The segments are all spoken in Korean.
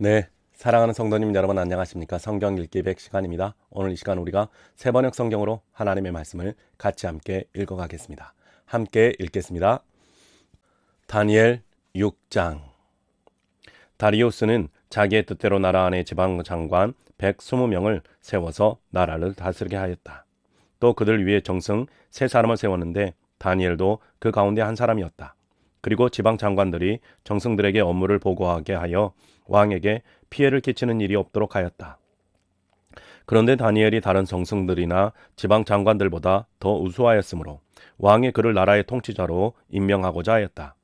네, 사랑하는 성도님 여러분 안녕하십니까? 성경 읽기 100 시간입니다. 오늘 이 시간 우리가 세번역 성경으로 하나님의 말씀을 같이 함께 읽어가겠습니다. 함께 읽겠습니다. 다니엘 6장. 다리우스는 자기의 뜻대로 나라 안에 지방장관 120명을 세워서 나라를 다스리게 하였다. 또 그들 위에 정승 3사람을 세웠는데 다니엘도 그 가운데 한 사람이었다. 그리고 지방 장관들이 정승들에게 업무를 보고하게 하여 왕에게 피해를 끼치는 일이 없도록 하였다. 그런데 다니엘이 다른 정승들이나 지방 장관들보다 더 우수하였으므로 왕이 그를 나라의 통치자로 임명하고자 하였다.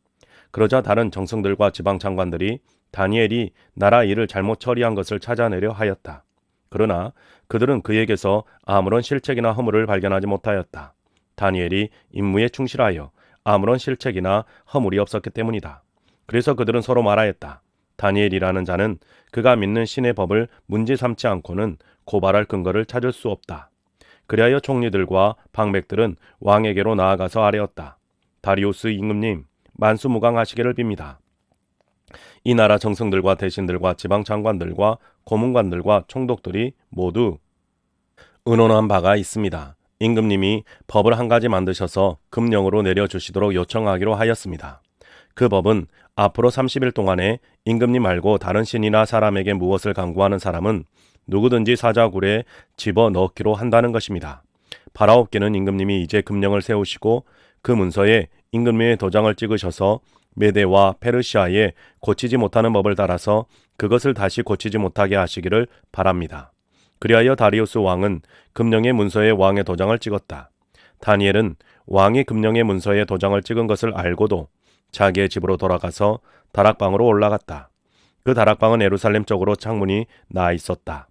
그러자 다른 정승들과 지방 장관들이 다니엘이 나라 일을 잘못 처리한 것을 찾아내려 하였다. 그러나 그들은 그에게서 아무런 실책이나 허물을 발견하지 못하였다. 다니엘이 임무에 충실하여 아무런 실책이나 허물이 없었기 때문이다. 그래서 그들은 서로 말하였다. 다니엘이라는 자는 그가 믿는 신의 법을 문제 삼지 않고는 고발할 근거를 찾을 수 없다. 그리하여 총리들과 방백들은 왕에게로 나아가서 아뢰었다. 다리우스 임금님, 만수무강하시기를 빕니다. 이 나라 정승들과 대신들과 지방 장관들과 고문관들과 총독들이 모두 의논한 바가 있습니다. 임금님이 법을 한 가지 만드셔서 금령으로 내려주시도록 요청하기로 하였습니다. 그 법은 앞으로 30일 동안에 임금님 말고 다른 신이나 사람에게 무엇을 강구하는 사람은 누구든지 사자굴에 집어넣기로 한다는 것입니다. 바라옵기는 임금님이 이제 금령을 세우시고 그 문서에 임금님의 도장을 찍으셔서 메대와 페르시아에 고치지 못하는 법을 따라서 그것을 다시 고치지 못하게 하시기를 바랍니다. 그리하여 다리우스 왕은 금령의 문서에 왕의 도장을 찍었다. 다니엘은 왕이 금령의 문서에 도장을 찍은 것을 알고도 자기의 집으로 돌아가서 다락방으로 올라갔다. 그 다락방은 예루살렘 쪽으로 창문이 나 있었다.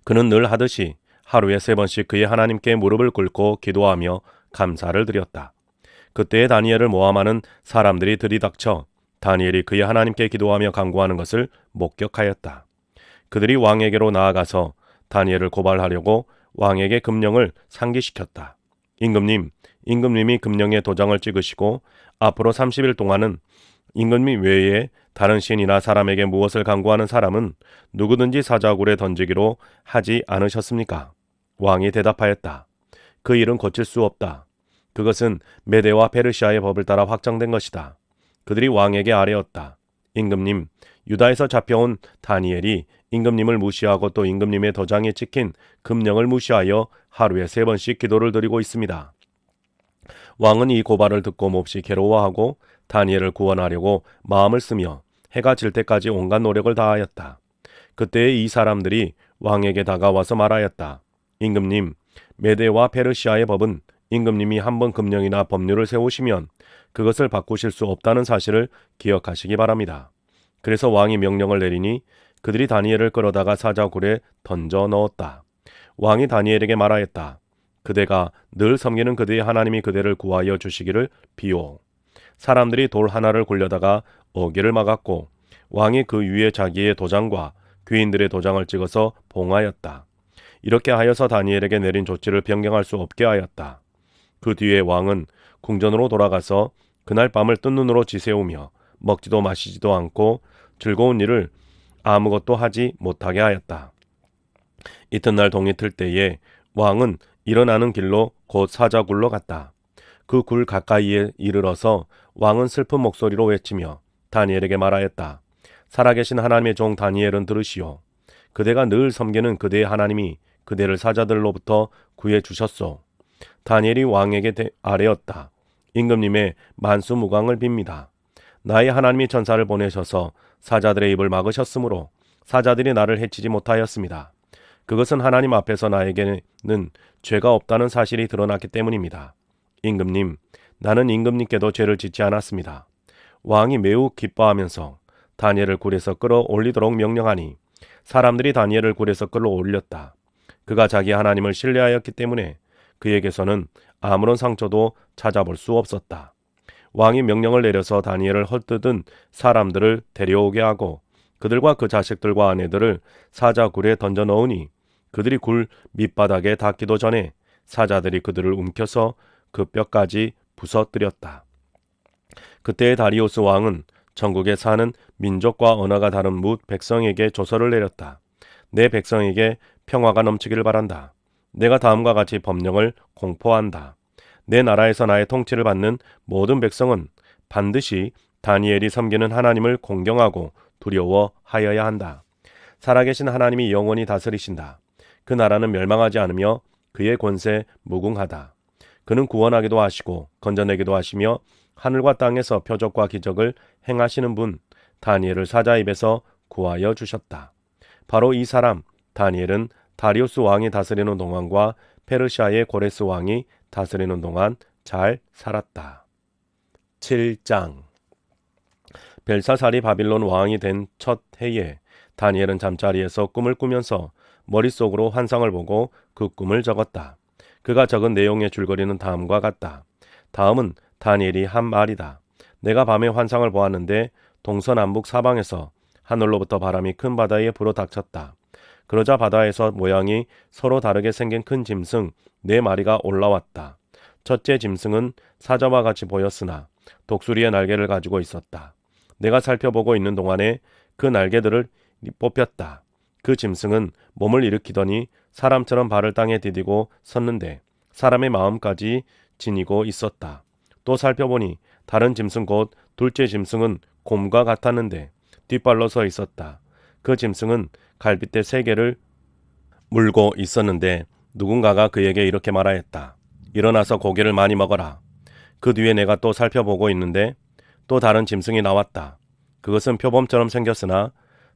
그는 늘 하듯이 하루에 3번씩 그의 하나님께 무릎을 꿇고 기도하며 감사를 드렸다. 그때에 다니엘을 모함하는 사람들이 들이닥쳐 다니엘이 그의 하나님께 기도하며 간구하는 것을 목격하였다. 그들이 왕에게로 나아가서 다니엘을 고발하려고 왕에게 금령을 상기시켰다. 임금님이 금령에 도장을 찍으시고 앞으로 30일 동안은 임금님 외에 다른 신이나 사람에게 무엇을 간구하는 사람은 누구든지 사자굴에 던지기로 하지 않으셨습니까? 왕이 대답하였다. 그 일은 고칠 수 없다. 그것은 메대와 페르시아의 법을 따라 확정된 것이다. 그들이 왕에게 아뢰었다. 임금님, 유다에서 잡혀온 다니엘이 임금님을 무시하고 또 임금님의 도장에 찍힌 금령을 무시하여 하루에 3번씩 기도를 드리고 있습니다. 왕은 이 고발을 듣고 몹시 괴로워하고 다니엘을 구원하려고 마음을 쓰며 해가 질 때까지 온갖 노력을 다하였다. 그때에 이 사람들이 왕에게 다가와서 말하였다. 임금님, 메대와 페르시아의 법은 임금님이 한번 금령이나 법률을 세우시면 그것을 바꾸실 수 없다는 사실을 기억하시기 바랍니다. 그래서 왕이 명령을 내리니 그들이 다니엘을 끌어다가 사자굴에 던져 넣었다. 왕이 다니엘에게 말하였다. 그대가 늘 섬기는 그대의 하나님이 그대를 구하여 주시기를 비오. 사람들이 돌 하나를 굴려다가 어귀를 막았고 왕이 그 위에 자기의 도장과 귀인들의 도장을 찍어서 봉하였다. 이렇게 하여서 다니엘에게 내린 조치를 변경할 수 없게 하였다. 그 뒤에 왕은 궁전으로 돌아가서 그날 밤을 뜬 눈으로 지새우며 먹지도 마시지도 않고 즐거운 일을 아무것도 하지 못하게 하였다. 이튿날 동이 틀 때에 왕은 일어나는 길로 곧 사자굴로 갔다. 그 굴 가까이에 이르러서 왕은 슬픈 목소리로 외치며 다니엘에게 말하였다. 살아계신 하나님의 종 다니엘은 들으시오. 그대가 늘 섬기는 그대의 하나님이 그대를 사자들로부터 구해 주셨소. 다니엘이 왕에게 아뢰었다. 임금님의 만수무강을 빕니다. 나의 하나님이 천사를 보내셔서 사자들의 입을 막으셨으므로 사자들이 나를 해치지 못하였습니다. 그것은 하나님 앞에서 나에게는 죄가 없다는 사실이 드러났기 때문입니다. 임금님, 나는 임금님께도 죄를 짓지 않았습니다. 왕이 매우 기뻐하면서 다니엘을 굴에서 끌어올리도록 명령하니 사람들이 다니엘을 굴에서 끌어올렸다. 그가 자기 하나님을 신뢰하였기 때문에 그에게서는 아무런 상처도 찾아볼 수 없었다. 왕이 명령을 내려서 다니엘을 헐뜯은 사람들을 데려오게 하고 그들과 그 자식들과 아내들을 사자굴에 던져 넣으니 그들이 굴 밑바닥에 닿기도 전에 사자들이 그들을 움켜서 그 뼈까지 부서뜨렸다. 그때의 다리우스 왕은 전국에 사는 민족과 언어가 다른 뭇 백성에게 조서를 내렸다. 내 백성에게 평화가 넘치기를 바란다. 내가 다음과 같이 법령을 공포한다. 내 나라에서 나의 통치를 받는 모든 백성은 반드시 다니엘이 섬기는 하나님을 공경하고 두려워하여야 한다. 살아계신 하나님이 영원히 다스리신다. 그 나라는 멸망하지 않으며 그의 권세 무궁하다. 그는 구원하기도 하시고 건져내기도 하시며 하늘과 땅에서 표적과 기적을 행하시는 분 다니엘을 사자 입에서 구하여 주셨다. 바로 이 사람 다니엘은 다리우스 왕이 다스리는 동안과 페르시아의 고레스 왕이 다스리는 동안 잘 살았다. 7장 벨사살이 바빌론 왕이 된 첫 해에 다니엘은 잠자리에서 꿈을 꾸면서 머릿속으로 환상을 보고 그 꿈을 적었다. 그가 적은 내용의 줄거리는 다음과 같다. 다음은 다니엘이 한 말이다. 내가 밤에 환상을 보았는데 동서남북 사방에서 하늘로부터 바람이 큰 바다에 불어닥쳤다. 그러자 바다에서 모양이 서로 다르게 생긴 큰 짐승 4마리가 올라왔다. 첫째 짐승은 사자와 같이 보였으나 독수리의 날개를 가지고 있었다. 내가 살펴보고 있는 동안에 그 날개들을 뽑혔다. 그 짐승은 몸을 일으키더니 사람처럼 발을 땅에 디디고 섰는데 사람의 마음까지 지니고 있었다. 또 살펴보니 다른 짐승 곧 둘째 짐승은 곰과 같았는데 뒷발로 서 있었다. 그 짐승은 갈빗대 3개를 물고 있었는데 누군가가 그에게 이렇게 말하였다. 일어나서 고기를 많이 먹어라. 그 뒤에 내가 또 살펴보고 있는데 또 다른 짐승이 나왔다. 그것은 표범처럼 생겼으나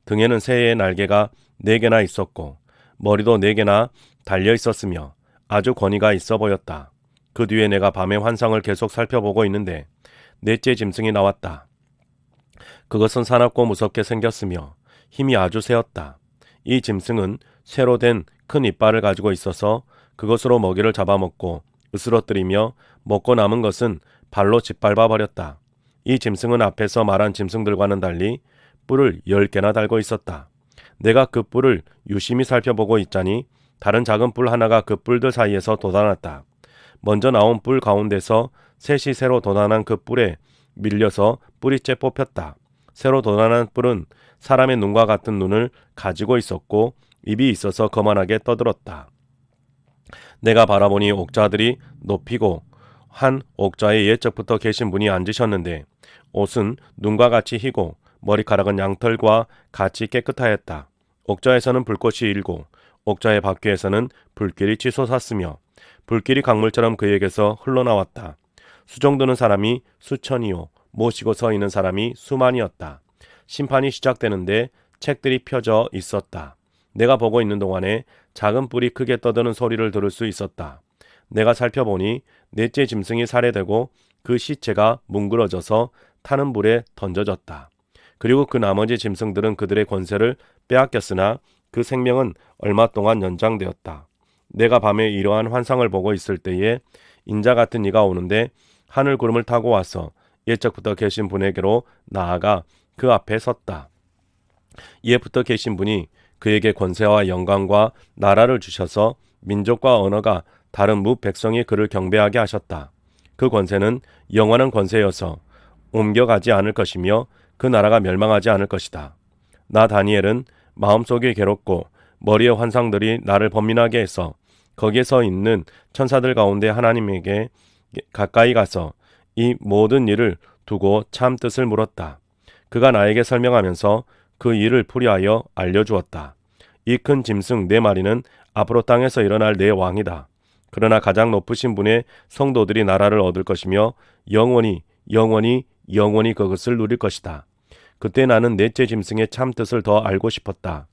등에는 새의 날개가 4개나 있었고 머리도 4개나 달려 있었으며 아주 권위가 있어 보였다. 그 뒤에 내가 밤의 환상을 계속 살펴보고 있는데 넷째 짐승이 나왔다. 그것은 사납고 무섭게 생겼으며 힘이 아주 세었다. 이 짐승은 쇠로 된 큰 이빨을 가지고 있어서 그것으로 먹이를 잡아먹고 으스러뜨리며 먹고 남은 것은 발로 짓밟아 버렸다. 이 짐승은 앞에서 말한 짐승들과는 달리 뿔을 10개나 달고 있었다. 내가 그 뿔을 유심히 살펴보고 있자니 다른 작은 뿔 하나가 그 뿔들 사이에서 돋아났다. 먼저 나온 뿔 가운데서 셋이 새로 돋아난 그 뿔에 밀려서 뿌리째 뽑혔다. 새로 돋아난 뿔은 사람의 눈과 같은 눈을 가지고 있었고 입이 있어서 거만하게 떠들었다. 내가 바라보니 옥자들이 높이고 한 옥자에 옛적부터 계신 분이 앉으셨는데 옷은 눈과 같이 희고 머리카락은 양털과 같이 깨끗하였다. 옥자에서는 불꽃이 일고 옥자의 바퀴에서는 불길이 치솟았으며 불길이 강물처럼 그에게서 흘러나왔다. 수종드는 사람이 수천이요 모시고 서 있는 사람이 수만이었다. 심판이 시작되는데 책들이 펴져 있었다. 내가 보고 있는 동안에 작은 뿔이 크게 떠드는 소리를 들을 수 있었다. 내가 살펴보니 넷째 짐승이 살해되고 그 시체가 뭉그러져서 타는 불에 던져졌다. 그리고 그 나머지 짐승들은 그들의 권세를 빼앗겼으나 그 생명은 얼마 동안 연장되었다. 내가 밤에 이러한 환상을 보고 있을 때에 인자 같은 이가 오는데 하늘 구름을 타고 와서 옛적부터 계신 분에게로 나아가 그 앞에 섰다. 옛부터 계신 분이 그에게 권세와 영광과 나라를 주셔서 민족과 언어가 다른 뭇 백성이 그를 경배하게 하셨다. 그 권세는 영원한 권세여서 옮겨가지 않을 것이며 그 나라가 멸망하지 않을 것이다. 나 다니엘은 마음속이 괴롭고 머리의 환상들이 나를 번민하게 해서 거기에 서 있는 천사들 가운데 하나님에게 가까이 가서 이 모든 일을 두고 참 뜻을 물었다. 그가 나에게 설명하면서 그 일을 풀이하여 알려주었다. 이 큰 짐승 4마리는 앞으로 땅에서 일어날 내 왕이다. 그러나 가장 높으신 분의 성도들이 나라를 얻을 것이며 영원히 그것을 누릴 것이다. 그때 나는 넷째 짐승의 참 뜻을 더 알고 싶었다.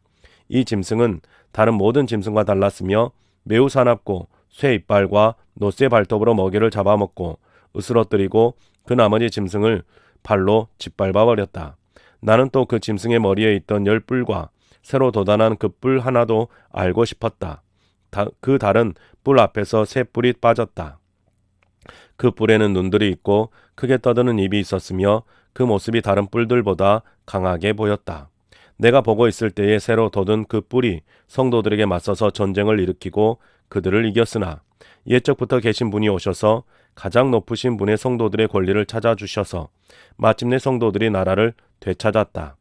이 짐승은 다른 모든 짐승과 달랐으며 매우 사납고 쇠 이빨과 노쇠 발톱으로 먹이를 잡아먹고 으스러뜨리고 그 나머지 짐승을 발로 짓밟아 버렸다. 나는 또 그 짐승의 머리에 있던 10뿔과 새로 돋아난 그 뿔 하나도 알고 싶었다. 그 다른 뿔 앞에서 새 뿔이 빠졌다. 그 뿔에는 눈들이 있고 크게 떠드는 입이 있었으며 그 모습이 다른 뿔들보다 강하게 보였다. 내가 보고 있을 때에 새로 돋은 그 뿔이 성도들에게 맞서서 전쟁을 일으키고 그들을 이겼으나 옛적부터 계신 분이 오셔서 가장 높으신 분의 성도들의 권리를 찾아주셔서 마침내 성도들이 나라를 되찾았다.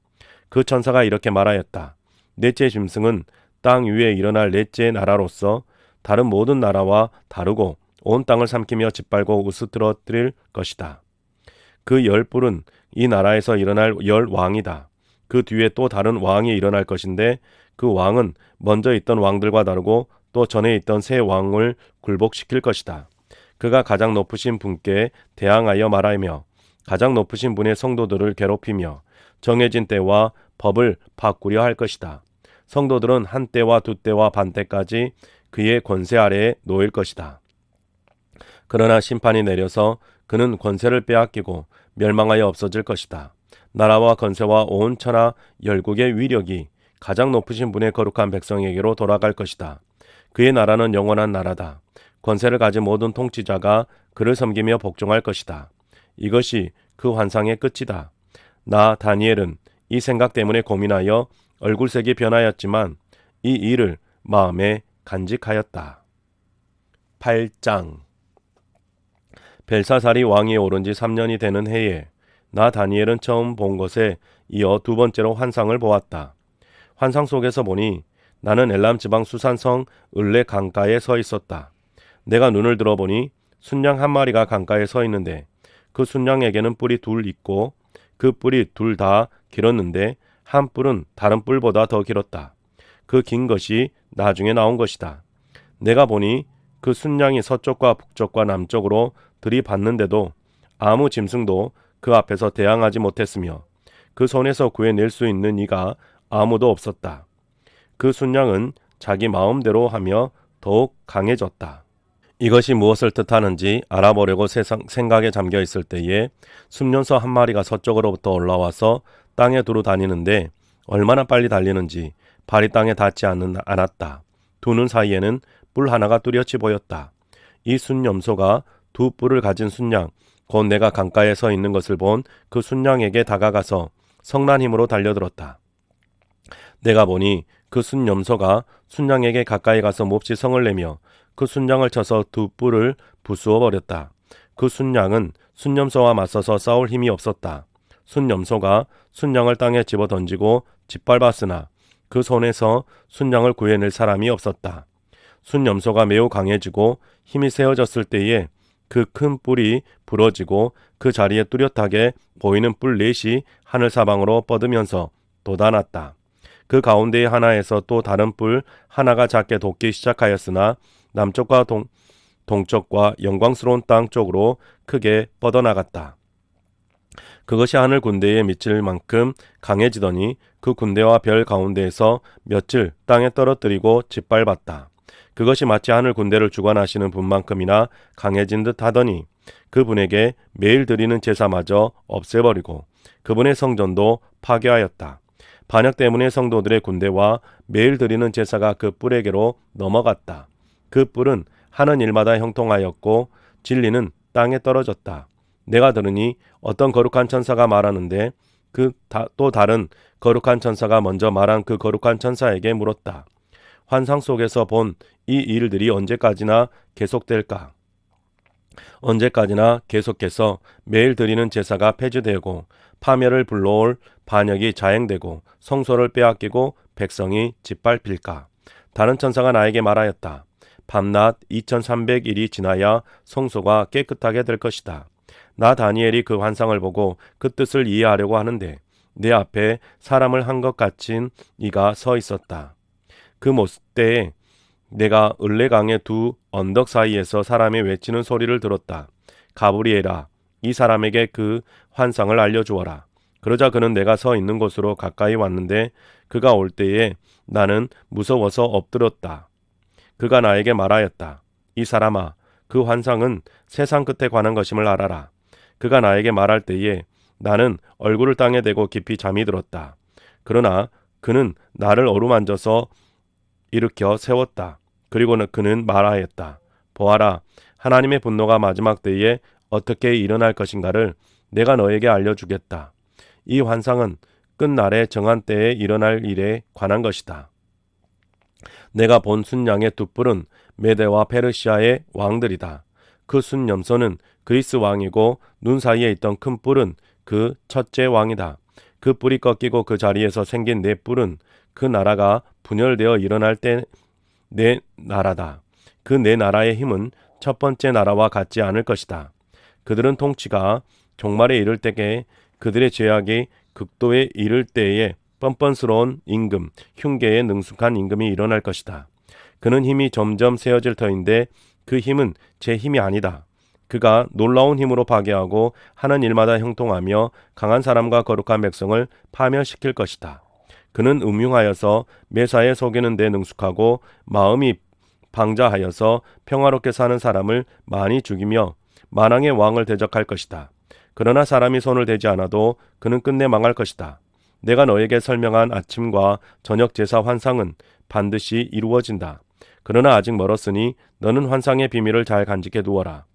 그 천사가 이렇게 말하였다. 넷째 짐승은 땅 위에 일어날 넷째 나라로서 다른 모든 나라와 다르고 온 땅을 삼키며 짓밟고 으스트러뜨릴 것이다. 그 10뿔은 이 나라에서 일어날 10왕이다. 그 뒤에 또 다른 왕이 일어날 것인데 그 왕은 먼저 있던 왕들과 다르고 또 전에 있던 새 왕을 굴복시킬 것이다. 그가 가장 높으신 분께 대항하여 말하며 가장 높으신 분의 성도들을 괴롭히며 정해진 때와 법을 바꾸려 할 것이다. 성도들은 한 때와 두 때와 반 때까지 그의 권세 아래에 놓일 것이다. 그러나 심판이 내려서 그는 권세를 빼앗기고 멸망하여 없어질 것이다. 나라와 권세와 온 천하 열국의 위력이 가장 높으신 분의 거룩한 백성에게로 돌아갈 것이다. 그의 나라는 영원한 나라다. 권세를 가진 모든 통치자가 그를 섬기며 복종할 것이다. 이것이 그 환상의 끝이다. 나 다니엘은 이 생각 때문에 고민하여 얼굴색이 변하였지만 이 일을 마음에 간직하였다. 8장 벨사살이 왕위에 오른 지 3년이 되는 해에 나 다니엘은 처음 본 것에 이어 두 번째로 환상을 보았다. 환상 속에서 보니 나는 엘람 지방 수산성 을레 강가에 서 있었다. 내가 눈을 들어보니 순양 한 마리가 강가에 서 있는데 그 순양에게는 뿔이 둘 있고 그 뿔이 둘 다 길었는데 한 뿔은 다른 뿔보다 더 길었다. 그 긴 것이 나중에 나온 것이다. 내가 보니 그 순양이 서쪽과 북쪽과 남쪽으로 들이받는데도 아무 짐승도 그 앞에서 대항하지 못했으며 그 손에서 구해낼 수 있는 이가 아무도 없었다. 그 순양은 자기 마음대로 하며 더욱 강해졌다. 이것이 무엇을 뜻하는지 알아보려고 생각에 잠겨 있을 때에 숲연서 한 마리가 서쪽으로부터 올라와서 땅에 두루 다니는데 얼마나 빨리 달리는지 발이 땅에 닿지 않았다. 두 눈 사이에는 뿔 하나가 뚜렷이 보였다. 이 순염소가 두 뿔을 가진 순양, 곧 내가 강가에 서 있는 것을 본 그 순양에게 다가가서 성난 힘으로 달려들었다. 내가 보니 그 순염소가 순양에게 가까이 가서 몹시 성을 내며 그 순양을 쳐서 두 뿔을 부수어 버렸다. 그 순양은 순염소와 맞서서 싸울 힘이 없었다. 순염소가 순양을 땅에 집어 던지고 짓밟았으나 그 손에서 순양을 구해낼 사람이 없었다. 순염소가 매우 강해지고 힘이 세어졌을 때에 그 큰 뿔이 부러지고 그 자리에 뚜렷하게 보이는 뿔 넷이 하늘 사방으로 뻗으면서 돋아났다. 그 가운데의 하나에서 또 다른 뿔 하나가 작게 돋기 시작하였으나 남쪽과 동쪽과 영광스러운 땅 쪽으로 크게 뻗어나갔다. 그것이 하늘 군대에 미칠 만큼 강해지더니 그 군대와 별 가운데에서 며칠 땅에 떨어뜨리고 짓밟았다. 그것이 마치 하늘 군대를 주관하시는 분만큼이나 강해진 듯 하더니 그분에게 매일 드리는 제사마저 없애버리고 그분의 성전도 파괴하였다. 반역 때문에 성도들의 군대와 매일 드리는 제사가 그 뿔에게로 넘어갔다. 그 뿔은 하는 일마다 형통하였고 진리는 땅에 떨어졌다. 내가 들으니 어떤 거룩한 천사가 말하는데 또 다른 거룩한 천사가 먼저 말한 그 거룩한 천사에게 물었다. 환상 속에서 본 이 일들이 언제까지나 계속될까? 언제까지나 계속해서 매일 드리는 제사가 폐지되고 파멸을 불러올 반역이 자행되고 성소를 빼앗기고 백성이 짓밟힐까? 다른 천사가 나에게 말하였다. 밤낮 2300일이 지나야 성소가 깨끗하게 될 것이다. 나 다니엘이 그 환상을 보고 그 뜻을 이해하려고 하는데 내 앞에 사람을 한 것 같은 이가 서 있었다. 그 모습 때에 내가 을레강의 두 언덕 사이에서 사람이 외치는 소리를 들었다. 가브리엘아, 이 사람에게 그 환상을 알려주어라. 그러자 그는 내가 서 있는 곳으로 가까이 왔는데 그가 올 때에 나는 무서워서 엎드렸다. 그가 나에게 말하였다. 이 사람아, 그 환상은 세상 끝에 관한 것임을 알아라. 그가 나에게 말할 때에 나는 얼굴을 땅에 대고 깊이 잠이 들었다. 그러나 그는 나를 어루만져서 일으켜 세웠다. 그리고 그는 말하였다. 보아라, 하나님의 분노가 마지막 때에 어떻게 일어날 것인가를 내가 너에게 알려주겠다. 이 환상은 끝날에 정한 때에 일어날 일에 관한 것이다. 내가 본 순양의 두 뿔은 메대와 페르시아의 왕들이다. 그 순염소는 그리스 왕이고 눈 사이에 있던 큰 뿔은 그 첫째 왕이다. 그 뿔이 꺾이고 그 자리에서 생긴 네 뿔은 그 나라가 분열되어 일어날 때 네 나라다. 그 네 나라의 힘은 첫 번째 나라와 같지 않을 것이다. 그들은 통치가 종말에 이를 때에 그들의 죄악이 극도에 이를 때에 뻔뻔스러운 임금, 흉계에 능숙한 임금이 일어날 것이다. 그는 힘이 점점 세어질 터인데 그 힘은 제 힘이 아니다. 그가 놀라운 힘으로 파괴하고 하는 일마다 형통하며 강한 사람과 거룩한 백성을 파멸시킬 것이다. 그는 음흉하여서 매사에 속이는 데 능숙하고 마음이 방자하여서 평화롭게 사는 사람을 많이 죽이며 만왕의 왕을 대적할 것이다. 그러나 사람이 손을 대지 않아도 그는 끝내 망할 것이다. 내가 너에게 설명한 아침과 저녁 제사 환상은 반드시 이루어진다. 그러나 아직 멀었으니 너는 환상의 비밀을 잘 간직해 두어라.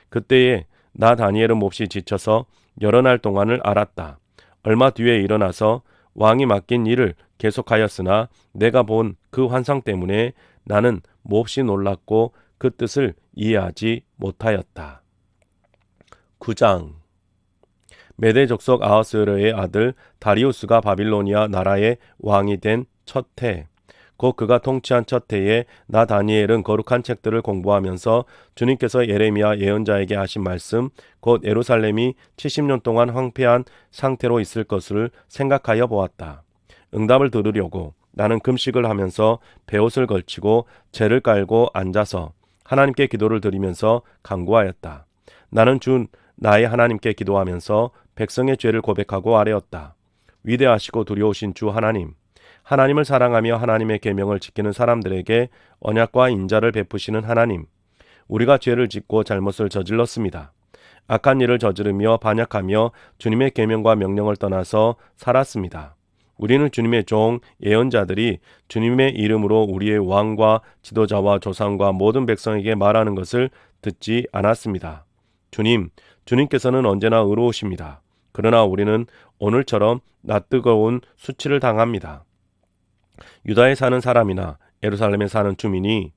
그때에 나 다니엘은 몹시 지쳐서 여러 날 동안을 앓았다. 얼마 뒤에 일어나서 왕이 맡긴 일을 계속하였으나 내가 본 그 환상 때문에 나는 몹시 놀랐고 그 뜻을 이해하지 못하였다. 9장 메대 족속 아하스웨로의 아들 다리우스가 바빌로니아 나라의 왕이 된 첫 해, 곧 그가 통치한 첫 해에 나 다니엘은 거룩한 책들을 공부하면서 주님께서 예레미야 예언자에게 하신 말씀, 곧 예루살렘이 70년 동안 황폐한 상태로 있을 것을 생각하여 보았다. 응답을 들으려고 나는 금식을 하면서 베옷을 걸치고 재를 깔고 앉아서 하나님께 기도를 드리면서 간구하였다. 나는 주 나의 하나님께 기도하면서 백성의 죄를 고백하고 아뢰었다. 위대하시고 두려우신 주 하나님, 하나님을 사랑하며 하나님의 계명을 지키는 사람들에게 언약과 인자를 베푸시는 하나님, 우리가 죄를 짓고 잘못을 저질렀습니다. 악한 일을 저지르며 반역하며 주님의 계명과 명령을 떠나서 살았습니다. 우리는 주님의 종 예언자들이 주님의 이름으로 우리의 왕과 지도자와 조상과 모든 백성에게 말하는 것을 듣지 않았습니다. 주님께서는 언제나 의로우십니다. 그러나 우리는 오늘처럼 낯뜨거운 수치를 당합니다. 유다에 사는 사람이나 예루살렘에 사는 주민이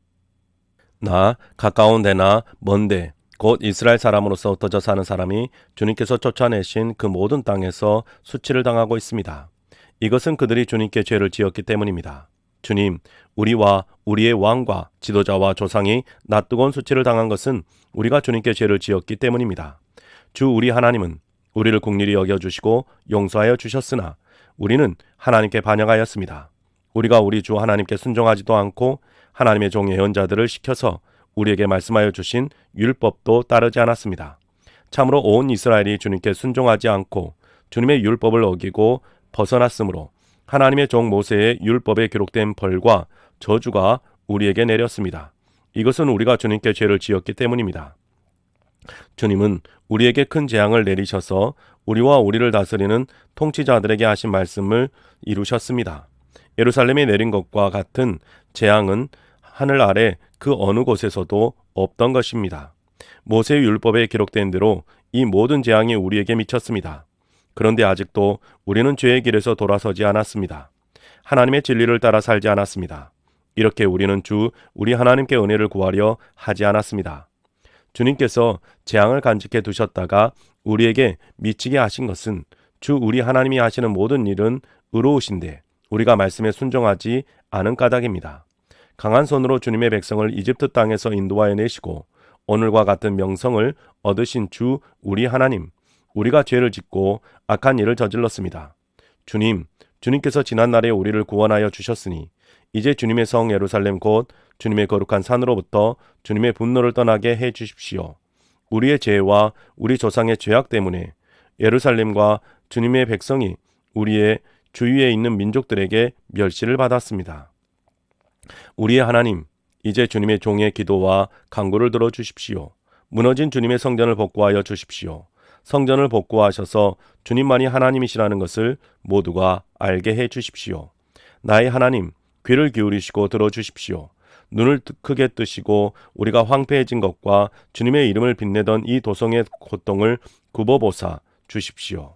나 가까운 데나 먼데 곧 이스라엘 사람으로서 흩어져 사는 사람이 주님께서 쫓아내신 그 모든 땅에서 수치를 당하고 있습니다. 이것은 그들이 주님께 죄를 지었기 때문입니다. 주님, 우리와 우리의 왕과 지도자와 조상이 낯뜨거운 수치를 당한 것은 우리가 주님께 죄를 지었기 때문입니다. 주 우리 하나님은 우리를 긍휼히 여겨주시고 용서하여 주셨으나 우리는 하나님께 반역하였습니다. 우리가 우리 주 하나님께 순종하지도 않고 하나님의 종 예언자들을 시켜서 우리에게 말씀하여 주신 율법도 따르지 않았습니다. 참으로 온 이스라엘이 주님께 순종하지 않고 주님의 율법을 어기고 벗어났으므로 하나님의 종 모세의 율법에 기록된 벌과 저주가 우리에게 내렸습니다. 이것은 우리가 주님께 죄를 지었기 때문입니다. 주님은 우리에게 큰 재앙을 내리셔서 우리와 우리를 다스리는 통치자들에게 하신 말씀을 이루셨습니다. 예루살렘에 내린 것과 같은 재앙은 하늘 아래 그 어느 곳에서도 없던 것입니다. 모세의 율법에 기록된 대로 이 모든 재앙이 우리에게 미쳤습니다. 그런데 아직도 우리는 죄의 길에서 돌아서지 않았습니다. 하나님의 진리를 따라 살지 않았습니다. 이렇게 우리는 주 우리 하나님께 은혜를 구하려 하지 않았습니다. 주님께서 재앙을 간직해 두셨다가 우리에게 미치게 하신 것은 주 우리 하나님이 하시는 모든 일은 의로우신데 우리가 말씀에 순종하지 않은 까닭입니다. 강한 손으로 주님의 백성을 이집트 땅에서 인도하여 내시고 오늘과 같은 명성을 얻으신 주 우리 하나님, 우리가 죄를 짓고 악한 일을 저질렀습니다. 주님께서 지난날에 우리를 구원하여 주셨으니 이제 주님의 성 예루살렘 곧 주님의 거룩한 산으로부터 주님의 분노를 떠나게 해 주십시오. 우리의 죄와 우리 조상의 죄악 때문에 예루살렘과 주님의 백성이 우리의 주위에 있는 민족들에게 멸시를 받았습니다. 우리의 하나님, 이제 주님의 종의 기도와 간구를 들어주십시오. 무너진 주님의 성전을 복구하여 주십시오. 성전을 복구하셔서 주님만이 하나님이시라는 것을 모두가 알게 해 주십시오. 나의 하나님, 귀를 기울이시고 들어주십시오. 눈을 크게 뜨시고 우리가 황폐해진 것과 주님의 이름을 빛내던 이 도성의 고통을 굽어보사 주십시오.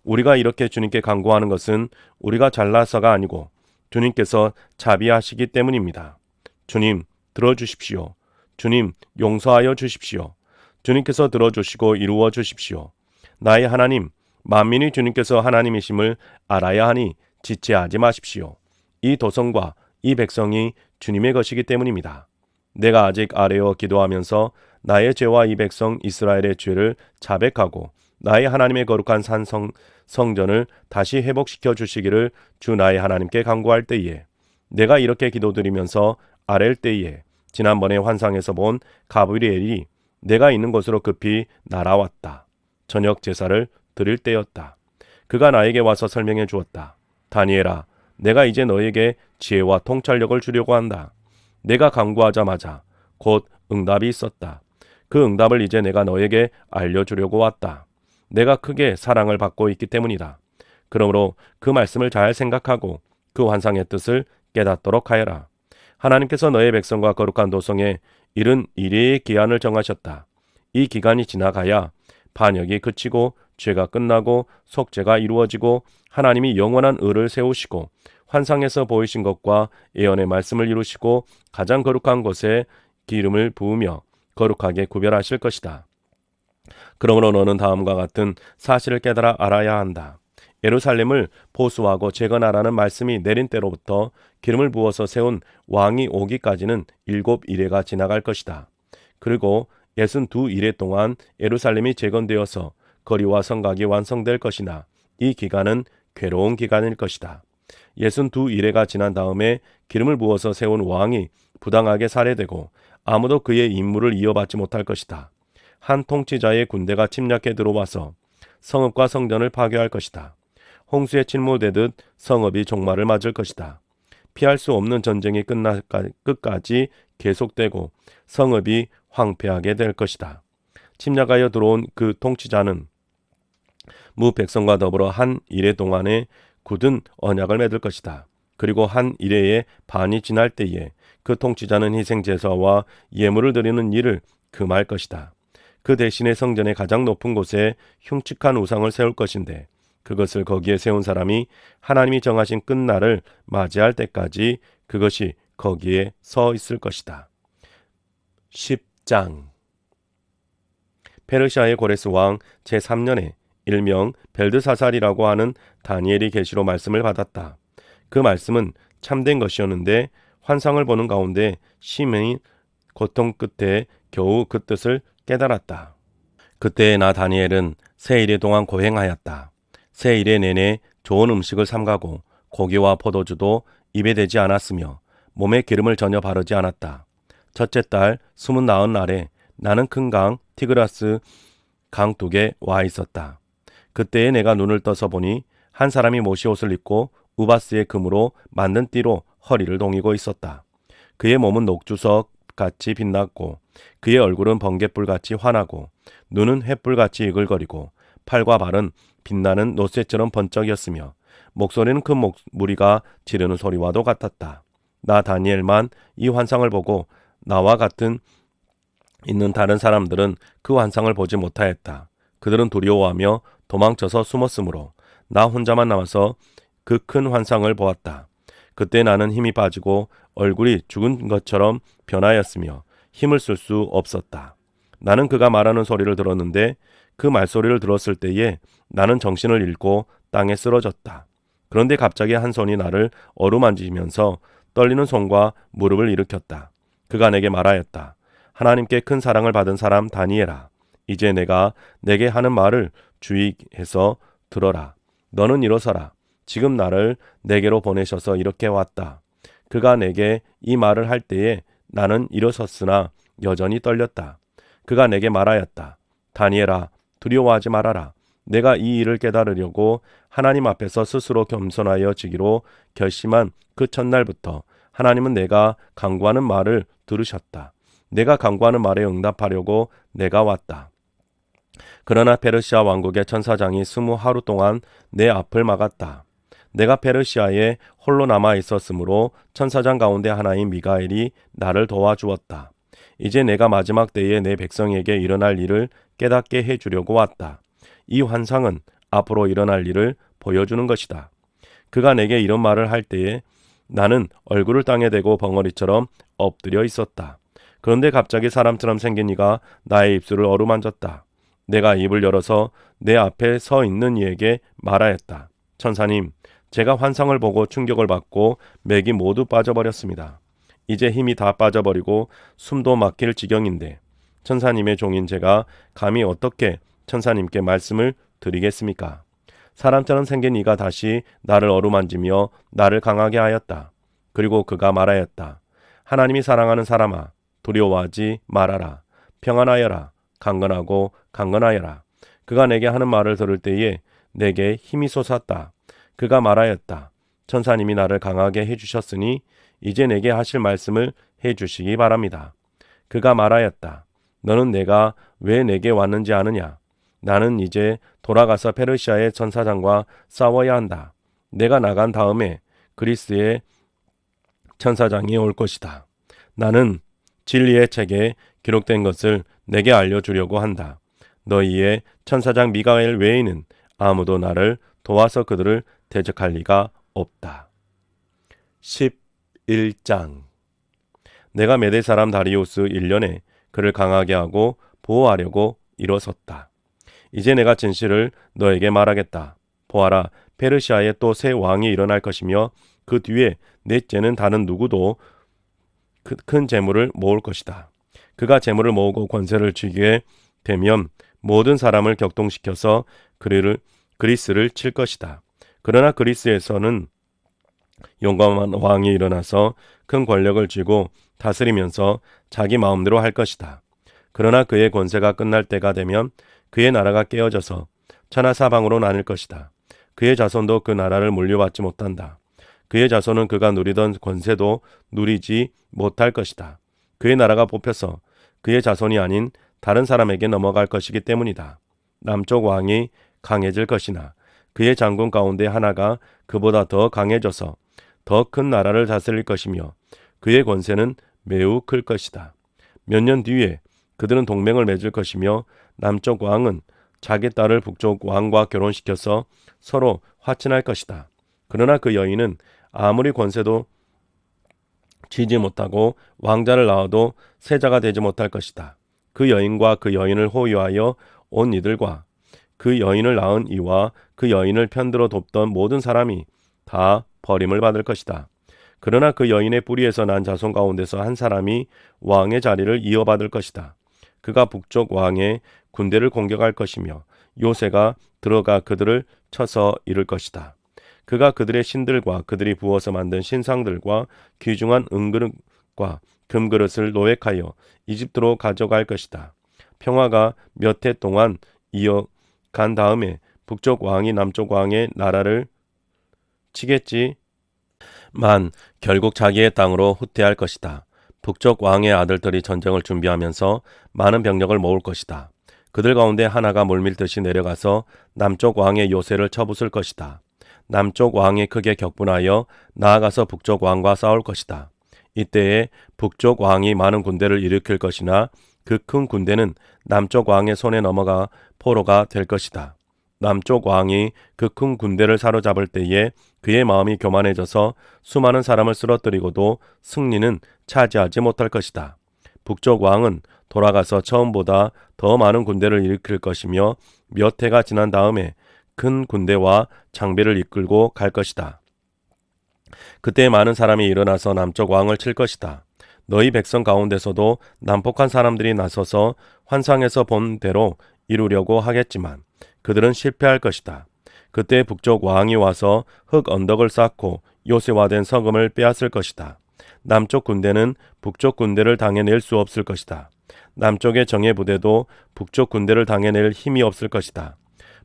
우리가 이렇게 주님께 간구하는 것은 우리가 잘나서가 아니고 주님께서 자비하시기 때문입니다. 주님, 들어주십시오. 주님, 용서하여 주십시오. 주님께서 들어주시고 이루어 주십시오. 나의 하나님, 만민이 주님께서 하나님이심을 알아야 하니 지체하지 마십시오. 이 도성과 이 백성이 주님의 것이기 때문입니다. 내가 아직 아뢰어 기도하면서 나의 죄와 이 백성 이스라엘의 죄를 자백하고 나의 하나님의 거룩한 성전을 다시 회복시켜 주시기를 주 나의 하나님께 간구할 때에, 내가 이렇게 기도드리면서 아랠 때에 지난번에 환상에서 본 가브리엘이 내가 있는 곳으로 급히 날아왔다. 저녁 제사를 드릴 때였다. 그가 나에게 와서 설명해 주었다. 다니엘아, 내가 이제 너에게 지혜와 통찰력을 주려고 한다. 내가 간구하자마자 곧 응답이 있었다. 그 응답을 이제 내가 너에게 알려주려고 왔다. 내가 크게 사랑을 받고 있기 때문이다. 그러므로 그 말씀을 잘 생각하고 그 환상의 뜻을 깨닫도록 하여라. 하나님께서 너의 백성과 거룩한 도성에 이른 이래의 기한을 정하셨다. 이 기간이 지나가야 반역이 그치고 죄가 끝나고 속죄가 이루어지고 하나님이 영원한 의를 세우시고 환상에서 보이신 것과 예언의 말씀을 이루시고 가장 거룩한 곳에 기름을 부으며 거룩하게 구별하실 것이다. 그러므로 너는 다음과 같은 사실을 깨달아 알아야 한다. 예루살렘을 보수하고 재건하라는 말씀이 내린 때로부터 기름을 부어서 세운 왕이 오기까지는 7일회가 지나갈 것이다. 그리고 62일회 동안 예루살렘이 재건되어서 거리와 성곽이 완성될 것이나 이 기간은 괴로운 기간일 것이다. 62일회가 지난 다음에 기름을 부어서 세운 왕이 부당하게 살해되고 아무도 그의 임무를 이어받지 못할 것이다. 한 통치자의 군대가 침략해 들어와서 성읍과 성전을 파괴할 것이다. 홍수에 침몰되듯 성읍이 종말을 맞을 것이다. 피할 수 없는 전쟁이 끝까지 계속되고 성읍이 황폐하게 될 것이다. 침략하여 들어온 그 통치자는 무 백성과 더불어 한 일회 동안에 굳은 언약을 맺을 것이다. 그리고 한 일회의 반이 지날 때에 그 통치자는 희생 제사와 예물을 드리는 일을 금할 것이다. 그 대신에 성전의 가장 높은 곳에 흉측한 우상을 세울 것인데 그것을 거기에 세운 사람이 하나님이 정하신 끝날을 맞이할 때까지 그것이 거기에 서 있을 것이다. 10장. 페르시아의 고레스 왕 제3년에 일명 벨드사살이라고 하는 다니엘이 계시로 말씀을 받았다. 그 말씀은 참된 것이었는데 환상을 보는 가운데 심히 고통 끝에 겨우 그 뜻을 깨달았다. 그때 나 다니엘은 세 일의 동안 고행하였다. 세 일의 내내 좋은 음식을 삼가고 고기와 포도주도 입에 대지 않았으며 몸에 기름을 전혀 바르지 않았다. 첫째 달 29 날에 나는 큰 강 티그라스 강 둑에 와 있었다. 그때에 내가 눈을 떠서 보니 한 사람이 모시옷을 입고 우바스의 금으로 만든 띠로 허리를 동이고 있었다. 그의 몸은 녹주석 같이 빛났고 그의 얼굴은 번갯불같이 환하고 눈은 횃불같이 이글거리고 팔과 발은 빛나는 노쇠처럼 번쩍이었으며 목소리는 큰 무리가 지르는 소리와도 같았다. 나 다니엘만 이 환상을 보고 나와 같은 있는 다른 사람들은 그 환상을 보지 못하였다. 그들은 두려워하며 도망쳐서 숨었으므로 나 혼자만 남아서 그 큰 환상을 보았다. 그때 나는 힘이 빠지고 얼굴이 죽은 것처럼 변하였으며 힘을 쓸 수 없었다. 나는 그가 말하는 소리를 들었는데 그 말소리를 들었을 때에 나는 정신을 잃고 땅에 쓰러졌다. 그런데 갑자기 한 손이 나를 어루만지면서 떨리는 손과 무릎을 일으켰다. 그가 내게 말하였다. 하나님께 큰 사랑을 받은 사람 다니엘아, 이제 내가 내게 하는 말을 주의해서 들어라. 너는 일어서라. 지금 나를 내게로 보내셔서 이렇게 왔다. 그가 내게 이 말을 할 때에 나는 일어섰으나 여전히 떨렸다. 그가 내게 말하였다. 다니엘아, 두려워하지 말아라. 내가 이 일을 깨달으려고 하나님 앞에서 스스로 겸손하여 지기로 결심한 그 첫날부터 하나님은 내가 간구하는 말을 들으셨다. 내가 간구하는 말에 응답하려고 내가 왔다. 그러나 페르시아 왕국의 천사장이 20하루 동안 내 앞을 막았다. 내가 페르시아에 홀로 남아 있었으므로 천사장 가운데 하나인 미가엘이 나를 도와주었다. 이제 내가 마지막 때에 내 백성에게 일어날 일을 깨닫게 해주려고 왔다. 이 환상은 앞으로 일어날 일을 보여주는 것이다. 그가 내게 이런 말을 할 때에 나는 얼굴을 땅에 대고 벙어리처럼 엎드려 있었다. 그런데 갑자기 사람처럼 생긴 이가 나의 입술을 어루만졌다. 내가 입을 열어서 내 앞에 서 있는 이에게 말하였다. 천사님, 제가 환상을 보고 충격을 받고 맥이 모두 빠져버렸습니다. 이제 힘이 다 빠져버리고 숨도 막힐 지경인데 천사님의 종인 제가 감히 어떻게 천사님께 말씀을 드리겠습니까? 사람처럼 생긴 이가 다시 나를 어루만지며 나를 강하게 하였다. 그리고 그가 말하였다. 하나님이 사랑하는 사람아, 두려워하지 말아라. 평안하여라. 강건하고 강건하여라. 그가 내게 하는 말을 들을 때에 내게 힘이 솟았다. 그가 말하였다. 천사님이 나를 강하게 해주셨으니 이제 내게 하실 말씀을 해주시기 바랍니다. 그가 말하였다. 너는 내가 왜 내게 왔는지 아느냐? 나는 이제 돌아가서 페르시아의 천사장과 싸워야 한다. 내가 나간 다음에 그리스의 천사장이 올 것이다. 나는 진리의 책에 기록된 것을 내게 알려주려고 한다. 너희의 천사장 미가엘 외에는 아무도 나를 도와서 그들을 대적할 리가 없다. 11장. 내가 메대 사람 다리우스 1년에 그를 강하게 하고 보호하려고 일어섰다. 이제 내가 진실을 너에게 말하겠다. 보아라, 페르시아에 또 새 왕이 일어날 것이며 그 뒤에 넷째는 다른 누구도 큰 재물을 모을 것이다. 그가 재물을 모으고 권세를 쥐게 되면 모든 사람을 격동시켜서 그리스를 칠 것이다. 그러나 그리스에서는 용감한 왕이 일어나서 큰 권력을 쥐고 다스리면서 자기 마음대로 할 것이다. 그러나 그의 권세가 끝날 때가 되면 그의 나라가 깨어져서 천하사방으로 나뉠 것이다. 그의 자손도 그 나라를 물려받지 못한다. 그의 자손은 그가 누리던 권세도 누리지 못할 것이다. 그의 나라가 뽑혀서 그의 자손이 아닌 다른 사람에게 넘어갈 것이기 때문이다. 남쪽 왕이 강해질 것이나 그의 장군 가운데 하나가 그보다 더 강해져서 더 큰 나라를 다스릴 것이며 그의 권세는 매우 클 것이다. 몇 년 뒤에 그들은 동맹을 맺을 것이며 남쪽 왕은 자기 딸을 북쪽 왕과 결혼시켜서 서로 화친할 것이다. 그러나 그 여인은 아무리 권세도 쥐지 못하고 왕자를 낳아도 세자가 되지 못할 것이다. 그 여인과 그 여인을 호위하여 온 이들과 그 여인을 낳은 이와 그 여인을 편들어 돕던 모든 사람이 다 버림을 받을 것이다. 그러나 그 여인의 뿌리에서 난 자손 가운데서 한 사람이 왕의 자리를 이어받을 것이다. 그가 북쪽 왕의 군대를 공격할 것이며 요새가 들어가 그들을 쳐서 이룰 것이다. 그가 그들의 신들과 그들이 부어서 만든 신상들과 귀중한 은그릇과 금그릇을 노획하여 이집트로 가져갈 것이다. 평화가 몇 해 동안 이어간 다음에 북쪽 왕이 남쪽 왕의 나라를 치겠지만 결국 자기의 땅으로 후퇴할 것이다. 북쪽 왕의 아들들이 전쟁을 준비하면서 많은 병력을 모을 것이다. 그들 가운데 하나가 물밀듯이 내려가서 남쪽 왕의 요새를 쳐부술 것이다. 남쪽 왕이 크게 격분하여 나아가서 북쪽 왕과 싸울 것이다. 이때에 북쪽 왕이 많은 군대를 일으킬 것이나 그 큰 군대는 남쪽 왕의 손에 넘어가 포로가 될 것이다. 남쪽 왕이 그 큰 군대를 사로잡을 때에 그의 마음이 교만해져서 수많은 사람을 쓰러뜨리고도 승리는 차지하지 못할 것이다. 북쪽 왕은 돌아가서 처음보다 더 많은 군대를 일으킬 것이며 몇 해가 지난 다음에 큰 군대와 장비를 이끌고 갈 것이다. 그때 많은 사람이 일어나서 남쪽 왕을 칠 것이다. 너희 백성 가운데서도 난폭한 사람들이 나서서 환상에서 본 대로 이루려고 하겠지만 그들은 실패할 것이다. 그때 북쪽 왕이 와서 흙 언덕을 쌓고 요새화된 성읍을 빼앗을 것이다. 남쪽 군대는 북쪽 군대를 당해낼 수 없을 것이다. 남쪽의 정예 부대도 북쪽 군대를 당해낼 힘이 없을 것이다.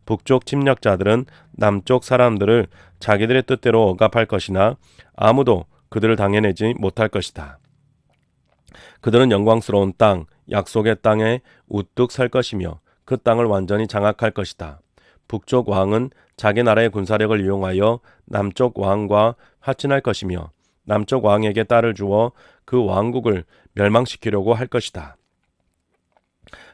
북쪽 침략자들은 남쪽 사람들을 자기들의 뜻대로 억압할 것이나 아무도 그들을 당해내지 못할 것이다. 그들은 영광스러운 땅, 약속의 땅에 우뚝 설 것이며 그 땅을 완전히 장악할 것이다. 북쪽 왕은 자기 나라의 군사력을 이용하여 남쪽 왕과 화친할 것이며 남쪽 왕에게 딸을 주어 그 왕국을 멸망시키려고 할 것이다.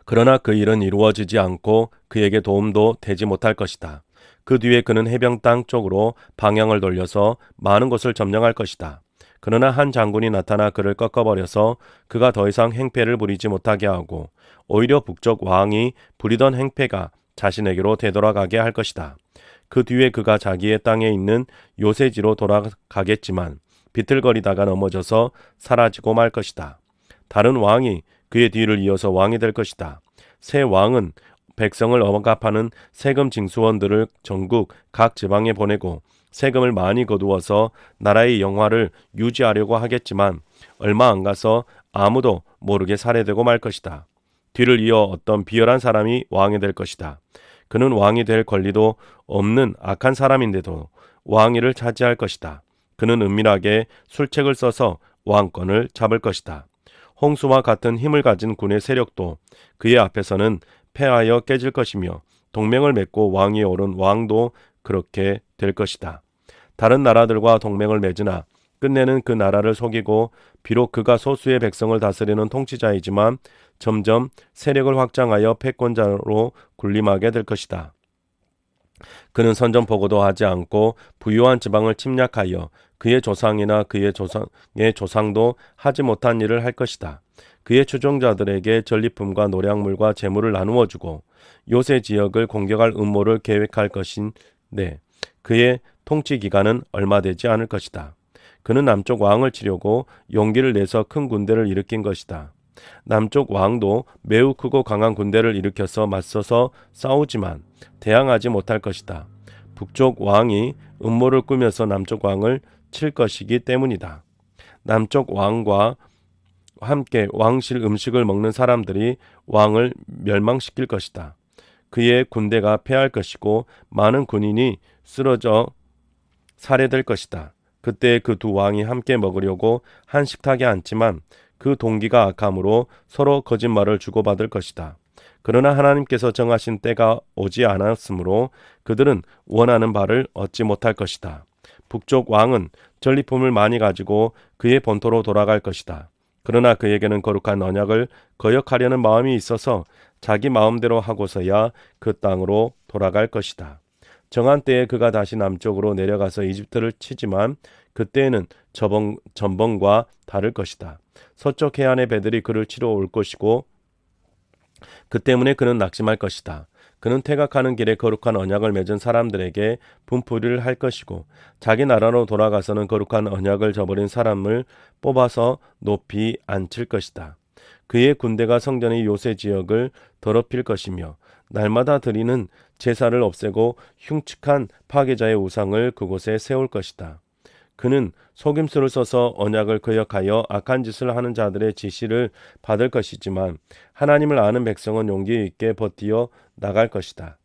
그러나 그 일은 이루어지지 않고 그에게 도움도 되지 못할 것이다. 그 뒤에 그는 해변 땅 쪽으로 방향을 돌려서 많은 곳을 점령할 것이다. 그러나 한 장군이 나타나 그를 꺾어버려서 그가 더 이상 행패를 부리지 못하게 하고 오히려 북쪽 왕이 부리던 행패가 자신에게로 되돌아가게 할 것이다. 그 뒤에 그가 자기의 땅에 있는 요새지로 돌아가겠지만 비틀거리다가 넘어져서 사라지고 말 것이다. 다른 왕이 그의 뒤를 이어서 왕이 될 것이다. 새 왕은 백성을 억압하는 세금 징수원들을 전국 각 지방에 보내고 세금을 많이 거두어서 나라의 영화를 유지하려고 하겠지만 얼마 안 가서 아무도 모르게 살해되고 말 것이다. 뒤를 이어 어떤 비열한 사람이 왕이 될 것이다. 그는 왕이 될 권리도 없는 악한 사람인데도 왕위를 차지할 것이다. 그는 은밀하게 술책을 써서 왕권을 잡을 것이다. 홍수와 같은 힘을 가진 군의 세력도 그의 앞에서는 패하여 깨질 것이며 동맹을 맺고 왕위에 오른 왕도 그렇게 될 것이다. 다른 나라들과 동맹을 맺으나 끝내는 그 나라를 속이고 비록 그가 소수의 백성을 다스리는 통치자이지만 점점 세력을 확장하여 패권자로 군림하게 될 것이다. 그는 선전포고도 하지 않고 부유한 지방을 침략하여 그의 조상이나 그의 조상의 조상도 하지 못한 일을 할 것이다. 그의 추종자들에게 전리품과 노량물과 재물을 나누어 주고 요새 지역을 공격할 음모를 계획할 것인데 그의 통치 기간은 얼마 되지 않을 것이다. 그는 남쪽 왕을 치려고 용기를 내서 큰 군대를 일으킨 것이다. 남쪽 왕도 매우 크고 강한 군대를 일으켜서 맞서서 싸우지만 대항하지 못할 것이다. 북쪽 왕이 음모를 꾸며서 남쪽 왕을 칠 것이기 때문이다. 남쪽 왕과 함께 왕실 음식을 먹는 사람들이 왕을 멸망시킬 것이다. 그의 군대가 패할 것이고 많은 군인이 쓰러져 살해될 것이다. 그때 그 두 왕이 함께 먹으려고 한 식탁에 앉지만 그 동기가 악함으로 서로 거짓말을 주고받을 것이다. 그러나 하나님께서 정하신 때가 오지 않았으므로 그들은 원하는 바를 얻지 못할 것이다. 북쪽 왕은 전리품을 많이 가지고 그의 본토로 돌아갈 것이다. 그러나 그에게는 거룩한 언약을 거역하려는 마음이 있어서 자기 마음대로 하고서야 그 땅으로 돌아갈 것이다. 정한 때에 그가 다시 남쪽으로 내려가서 이집트를 치지만 그때에는 전번과 다를 것이다. 서쪽 해안의 배들이 그를 치러 올 것이고 그 때문에 그는 낙심할 것이다. 그는 퇴각하는 길에 거룩한 언약을 맺은 사람들에게 분풀이를 할 것이고 자기 나라로 돌아가서는 거룩한 언약을 저버린 사람을 뽑아서 높이 앉힐 것이다. 그의 군대가 성전의 요새 지역을 더럽힐 것이며 날마다 드리는 제사를 없애고 흉측한 파괴자의 우상을 그곳에 세울 것이다. 그는 속임수를 써서 언약을 거역하여 악한 짓을 하는 자들의 지시를 받을 것이지만 하나님을 아는 백성은 용기 있게 버티어 나갈 것이다.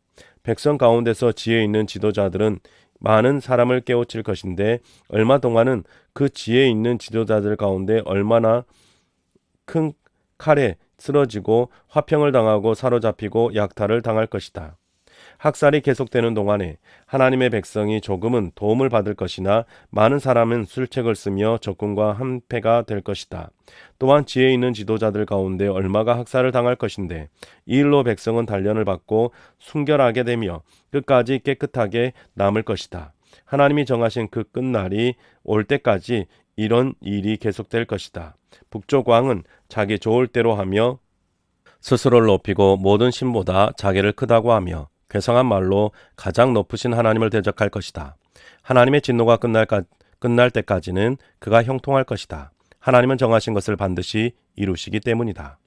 백성 가운데서 지혜 있는 지도자들은 많은 사람을 깨우칠 것인데 얼마 동안은 그 지혜 있는 지도자들 가운데 얼마나 큰 칼에 쓰러지고 화평을 당하고 사로잡히고 약탈을 당할 것이다. 학살이 계속되는 동안에 하나님의 백성이 조금은 도움을 받을 것이나 많은 사람은 술책을 쓰며 적군과 한패가 될 것이다. 또한 지혜 있는 지도자들 가운데 얼마가 학살을 당할 것인데 이 일로 백성은 단련을 받고 순결하게 되며 끝까지 깨끗하게 남을 것이다. 하나님이 정하신 그 끝날이 올 때까지 이런 일이 계속될 것이다. 북쪽 왕은 자기 좋을 대로 하며 스스로를 높이고 모든 신보다 자기를 크다고 하며 괴상한 말로 가장 높으신 하나님을 대적할 것이다. 하나님의 진노가 끝날 때까지는 그가 형통할 것이다. 하나님은 정하신 것을 반드시 이루시기 때문이다.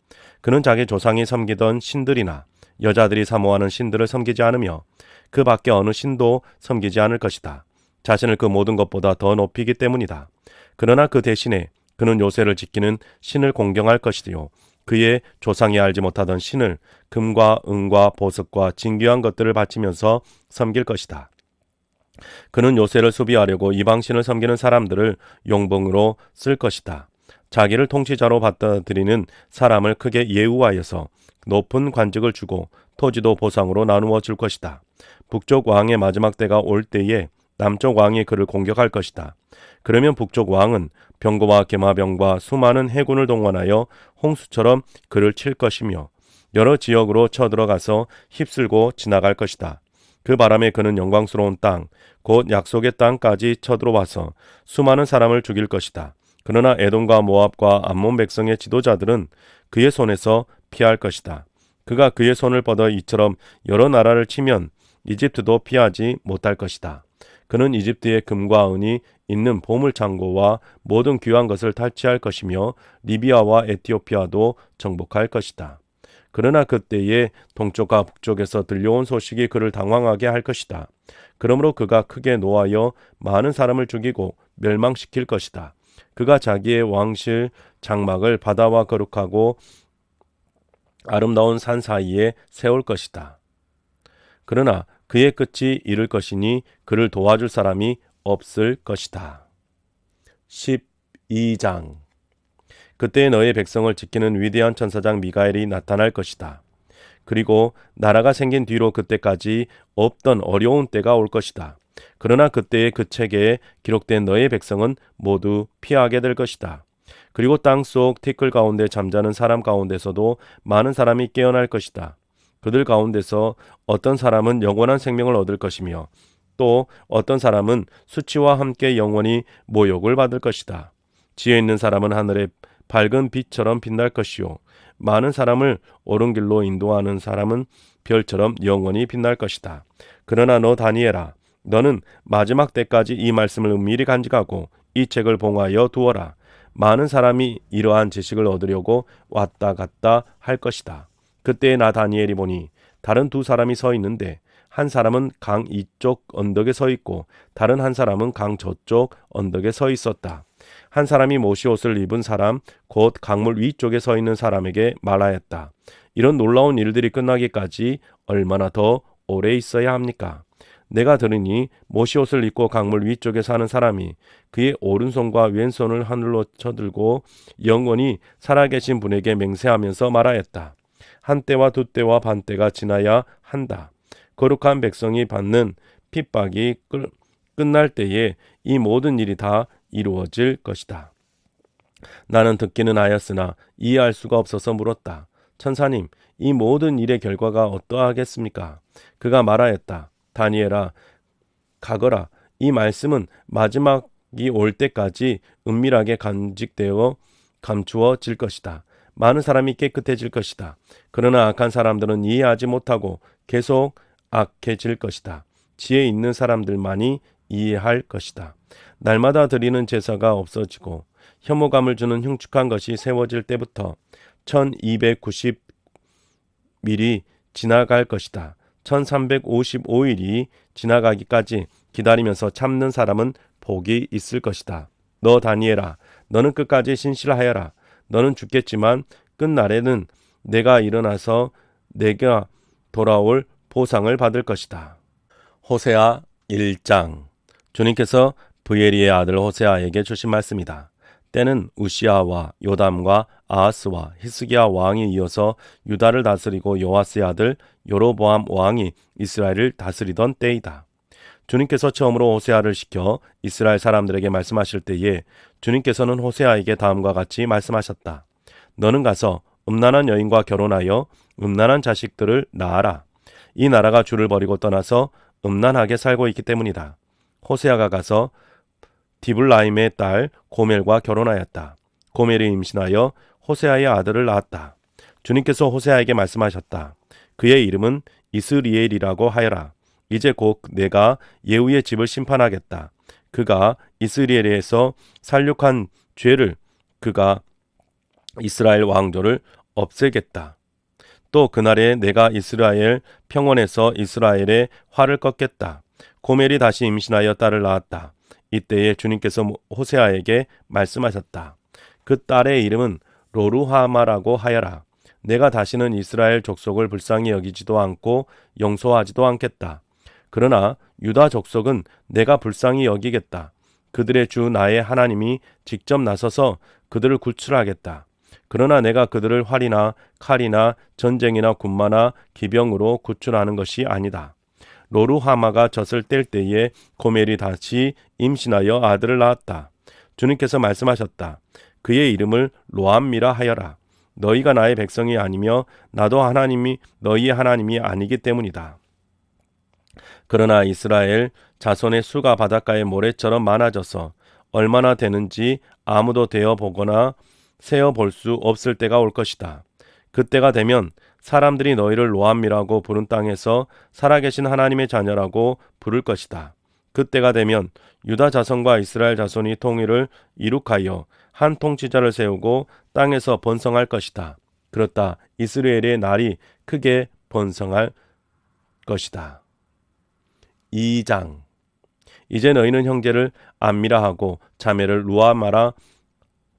그는 자기 조상이 섬기던 신들이나 여자들이 사모하는 신들을 섬기지 않으며 그 밖에 어느 신도 섬기지 않을 것이다. 자신을 그 모든 것보다 더 높이기 때문이다. 그러나 그 대신에 그는 요새를 지키는 신을 공경할 것이요 그의 조상이 알지 못하던 신을 금과 은과 보석과 진귀한 것들을 바치면서 섬길 것이다. 그는 요새를 수비하려고 이방신을 섬기는 사람들을 용봉으로 쓸 것이다. 자기를 통치자로 받아들이는 사람을 크게 예우하여서 높은 관직을 주고 토지도 보상으로 나누어 줄 것이다. 북쪽 왕의 마지막 때가 올 때에 남쪽 왕이 그를 공격할 것이다. 그러면 북쪽 왕은 병거와 개마병과 수많은 해군을 동원하여 홍수처럼 그를 칠 것이며 여러 지역으로 쳐들어가서 휩쓸고 지나갈 것이다. 그 바람에 그는 영광스러운 땅, 곧 약속의 땅까지 쳐들어와서 수많은 사람을 죽일 것이다. 그러나 에돔과 모압과 암몬 백성의 지도자들은 그의 손에서 피할 것이다. 그가 그의 손을 뻗어 이처럼 여러 나라를 치면 이집트도 피하지 못할 것이다. 그는 이집트의 금과 은이 있는 보물 창고와 모든 귀한 것을 탈취할 것이며 리비아와 에티오피아도 정복할 것이다. 그러나 그때에 동쪽과 북쪽에서 들려온 소식이 그를 당황하게 할 것이다. 그러므로 그가 크게 노하여 많은 사람을 죽이고 멸망시킬 것이다. 그가 자기의 왕실 장막을 바다와 거룩하고 아름다운 산 사이에 세울 것이다. 그러나 그의 끝이 이를 것이니 그를 도와줄 사람이 없을 것이다. 12장. 그때 너의 백성을 지키는 위대한 천사장 미가엘이 나타날 것이다. 그리고 나라가 생긴 뒤로 그때까지 없던 어려운 때가 올 것이다. 그러나 그때의 그 책에 기록된 너의 백성은 모두 피하게 될 것이다. 그리고 땅속 티끌 가운데 잠자는 사람 가운데서도 많은 사람이 깨어날 것이다. 그들 가운데서 어떤 사람은 영원한 생명을 얻을 것이며 또 어떤 사람은 수치와 함께 영원히 모욕을 받을 것이다. 지혜 있는 사람은 하늘의 밝은 빛처럼 빛날 것이요 많은 사람을 옳은 길로 인도하는 사람은 별처럼 영원히 빛날 것이다. 그러나 너 다니엘아, 너는 마지막 때까지 이 말씀을 은밀히 간직하고 이 책을 봉하여 두어라. 많은 사람이 이러한 지식을 얻으려고 왔다 갔다 할 것이다. 그때 나 다니엘이 보니 다른 두 사람이 서 있는데 한 사람은 강 이쪽 언덕에 서 있고 다른 한 사람은 강 저쪽 언덕에 서 있었다. 한 사람이 모시옷을 입은 사람 곧 강물 위쪽에 서 있는 사람에게 말하였다. 이런 놀라운 일들이 끝나기까지 얼마나 더 오래 있어야 합니까? 내가 들으니 모시옷을 입고 강물 위쪽에 사는 사람이 그의 오른손과 왼손을 하늘로 쳐들고 영원히 살아계신 분에게 맹세하면서 말하였다. 한 때와 두 때와 반 때가 지나야 한다. 거룩한 백성이 받는 핍박이 끝날 때에 이 모든 일이 다 이루어질 것이다. 나는 듣기는 하였으나 이해할 수가 없어서 물었다. 천사님, 이 모든 일의 결과가 어떠하겠습니까? 그가 말하였다. 다니엘아, 가거라. 이 말씀은 마지막이 올 때까지 은밀하게 간직되어 감추어질 것이다. 많은 사람이 깨끗해질 것이다. 그러나 악한 사람들은 이해하지 못하고 계속 악해질 것이다. 지혜 있는 사람들만이 이해할 것이다. 날마다 드리는 제사가 없어지고 혐오감을 주는 흉측한 것이 세워질 때부터 1290일이 지나갈 것이다. 1355일이 지나가기까지 기다리면서 참는 사람은 복이 있을 것이다. 너 다니엘아, 너는 끝까지 신실하여라. 너는 죽겠지만 끝날에는 내가 일어나서 내가 돌아올 보상을 받을 것이다. 호세아 1장. 주님께서 브에리의 아들 호세아에게 주신 말씀이다. 때는 우시아와 요담과 아하스와 히스기야 왕이 이어서 유다를 다스리고 요아스의 아들 여로보암 왕이 이스라엘을 다스리던 때이다. 주님께서 처음으로 호세아를 시켜 이스라엘 사람들에게 말씀하실 때에 주님께서는 호세아에게 다음과 같이 말씀하셨다. 너는 가서 음란한 여인과 결혼하여 음란한 자식들을 낳아라. 이 나라가 주를 버리고 떠나서 음란하게 살고 있기 때문이다. 호세아가 가서 디블라임의 딸 고멜과 결혼하였다. 고멜이 임신하여 호세아의 아들을 낳았다. 주님께서 호세아에게 말씀하셨다. 그의 이름은 이스리엘이라고 하여라. 이제 곧 내가 예후의 집을 심판하겠다. 그가 이스리엘에서 살육한 죄를 그가 이스라엘 왕조를 없애겠다. 또 그날에 내가 이스라엘 평원에서 이스라엘의 화를 꺾겠다. 고멜이 다시 임신하여 딸을 낳았다. 이때에 주님께서 호세아에게 말씀하셨다. 그 딸의 이름은 로루하마라고 하여라. 내가 다시는 이스라엘 족속을 불쌍히 여기지도 않고 용서하지도 않겠다. 그러나 유다 족속은 내가 불쌍히 여기겠다. 그들의 주 나의 하나님이 직접 나서서 그들을 구출하겠다. 그러나 내가 그들을 활이나 칼이나 전쟁이나 군마나 기병으로 구출하는 것이 아니다. 로루하마가 젖을 뗄 때에 고멜이 다시 임신하여 아들을 낳았다. 주님께서 말씀하셨다. 그의 이름을 로암미라 하여라. 너희가 나의 백성이 아니며 나도 너희의 하나님이 아니기 때문이다. 그러나 이스라엘 자손의 수가 바닷가의 모래처럼 많아져서 얼마나 되는지 아무도 되어 보거나 세어 볼 수 없을 때가 올 것이다. 그때가 되면 사람들이 너희를 로암이라고 부른 땅에서 살아계신 하나님의 자녀라고 부를 것이다. 그때가 되면 유다 자손과 이스라엘 자손이 통일을 이룩하여 한 통치자를 세우고 땅에서 번성할 것이다. 그렇다. 이스라엘의 날이 크게 번성할 것이다. 2장. 이제 너희는 형제를 암미라 하고 자매를 루아마라